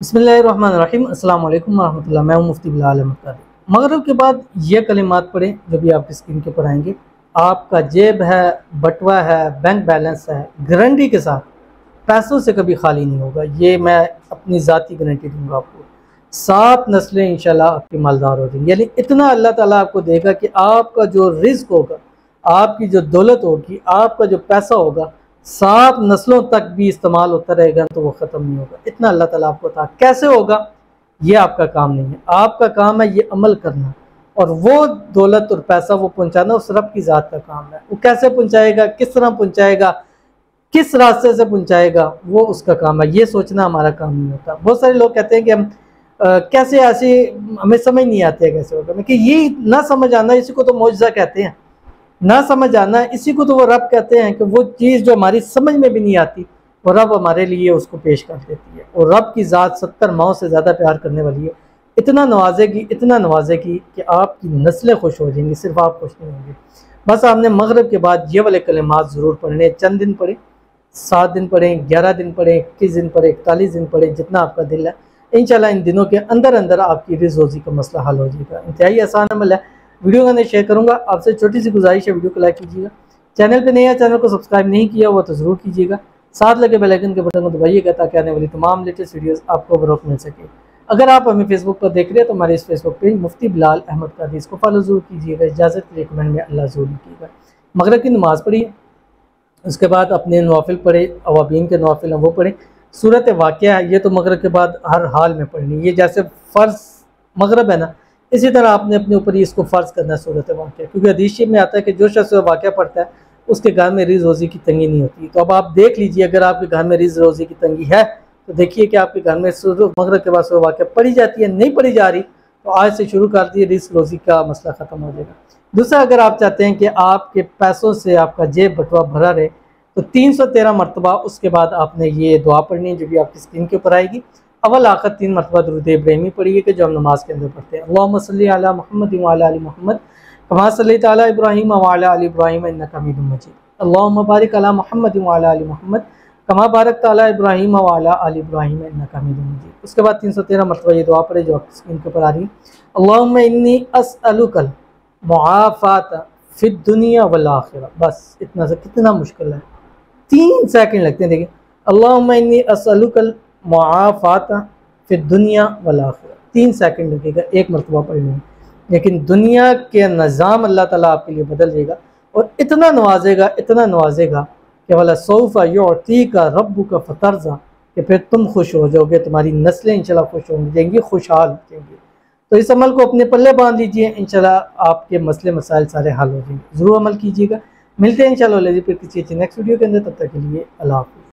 बिस्मिल्लाहिर्रहमानिर्रहीम। अस्सलाम वालेकुम रहमतुल्लाह। मैं हूं मुफ्ती बिलाल अहमद कादरी। मगरिब के बाद ये कलिमात पढ़ें जो भी आपकी स्क्रीन के ऊपर आएंगे। आपका जेब है, बटवा है, बैंक बैलेंस है, गारंटी के साथ पैसों से कभी खाली नहीं होगा। ये मैं अपनी ज़ाती गारंटी दूंगा आपको। 7 नस्लें इंशाल्लाह आपकी मालदार हो जाएंगी। यानी इतना अल्लाह ताला आपको देगा कि आपका जो रिज्क होगा, आपकी जो दौलत होगी, आपका जो पैसा होगा, 7 नस्लों तक भी इस्तेमाल होता रहेगा तो वो ख़त्म नहीं होगा। इतना अल्लाह ताला आपको था। कैसे होगा ये आपका काम नहीं है, आपका काम है ये अमल करना, और वो दौलत और पैसा वो पहुंचाना उस रब की ज़ात का काम है। वो कैसे पहुंचाएगा, किस तरह पहुंचाएगा, किस रास्ते से पहुंचाएगा, वो उसका काम है। ये सोचना हमारा काम नहीं होता। बहुत सारे लोग कहते हैं कि हम कैसे ऐसे, हमें समझ नहीं आती है कैसे होगा। कि ये ना समझ आना, इसी को तो मौजज़ा कहते हैं। ना समझ आना इसी को तो वो रब कहते हैं कि वो चीज़ जो हमारी समझ में भी नहीं आती वो रब हमारे लिए उसको पेश कर देती है। और रब की ज़ात 70 माओं से ज़्यादा प्यार करने वाली है। इतना नवाजेगी, इतना नवाजेगी कि आपकी नस्लें खुश हो जाएंगी, सिर्फ आप खुश नहीं होंगे। बस आपने मगरिब के बाद ये वाले कलिमात ज़रूर पढ़ने। चंद दिन पढ़ें, 7 दिन पढ़ें, 11 दिन पढ़ें, 21 दिन पढ़ें, 41 दिन पढ़ें, जितना आपका दिल है। इंशाल्लाह इन दिनों के अंदर अंदर आपकी रिज़्क़ रोज़ी का मसला हल हो जाएगा। इंतहाई आसान अमल है। वीडियो का मैं शेयर करूंगा। आपसे छोटी सी गुजारिश है, वीडियो को लाइक कीजिएगा। चैनल पे नए हैं, चैनल को सब्सक्राइब नहीं किया हुआ तो ज़रूर कीजिएगा। साथ लगे बेल आइकन के बटन को दबाइएगा ताकि आने वाली तमाम लेटेस्ट वीडियोस आपको बरोक़ मिल सके। अगर आप हमें फेसबुक पर देख रहे हैं तो हमारे इस फेसबुक पेज मुफ्ती बिलाल अहमद कादरी, इसको फॉलो ज़रूर कीजिएगा। इजाज़त के लिए कमेंट में अल्लाह ज़रूर लिखिएगा। मगरिब की नमाज़ पढ़िए, उसके बाद अपने नवाफिल पढ़े, अवाबीन के नवाफिल हैं वो पढ़ें। सूरत वाक़िया है, ये तो मगरिब के बाद हर हाल में पढ़नी। ये जैसे फ़र्ज़ मगरिब है ना, इसी तरह आपने अपने ऊपर ही इसको फ़र्ज़ करना है सूरत वाक़िया। क्योंकि हदीस में आता है कि जो शख्स वाक़िया पढ़ता है उसके घर में रिज़्क़ रोज़ी की तंगी नहीं होती। तो अब आप देख लीजिए, अगर आपके घर में रिज़्क़ रोज़ी की तंगी है तो देखिए कि आपके घर में मगरिब के बाद सूरत वाक़िया पढ़ी जाती है। नहीं पढ़ी जा रही तो आज से शुरू कर दिए, रिज़्क़ रोज़ी का मसला ख़त्म हो जाएगा। दूसरा, अगर आप चाहते हैं कि आपके पैसों से आपका जेब बटवा भरा रहे तो 313 मरतबा उसके बाद आपने ये दुआ पढ़नी है जो भी आपकी स्क्रीन के ऊपर आएगी। अव्वल आखिर 3 मरतबा दुरूद इब्राहिमी पढ़िए कि जो हम नमाज के अंदर पढ़ते हैं। अल्लाहुम्मा सल्ली अला मुहम्मद व अला आलि मुहम्मद कमा सल्लैता अला इब्राहीम व अला आलि इब्राहीम इन्नका हमीदुम मजीद। अल्लाहुम्मा बारिक अला मुहम्मद व अला आलि मुहम्मद कमा बारकता अला इब्राहीम व अला आलि इब्राहीम इन्नका हमीदुम मजीद। उसके बाद 313 मरतबा ये दुआ पढ़े जो आपकी स्क्रीन के ऊपर आ रही है। अल्लाहुम्मा इन्नी अस्अलुकल मुआफ़ात फिद दुनिया वल आखिरा। बस इतना से कितना मुश्किल है, 3 सेकंड लगते हैं। देखिए, अल्लाहुम्मा इन्नी अस्अलुकल मुआफ़ात फिद दुनिया वल आखिरा, 3 सेकंड लगेगा एक मरतबा पढ़ने में। लेकिन दुनिया के निज़ाम अल्लाह ताला आपके लिए बदल देगा और इतना नवाजेगा, इतना नवाजेगा कि वला सौफ़ा युअतीका रब्बुका फतरज़ा, कि फिर तुम खुश हो जाओगे, तुम्हारी नस्लें इंशाल्लाह खुश हो जाएंगी, खुशहाल हो जाएंगी। तो इस अमल को अपने पल्ले बांध लीजिए, इंशाल्लाह आपके मसले मसाइल सारे हल हो जाएंगे। ज़रूर अमल कीजिएगा। मिलते हैं इंशाल्लाह फिर किसी अच्छी नेक्स्ट वीडियो के अंदर। तब तक के लिए अल्लाह हाफ़िज़।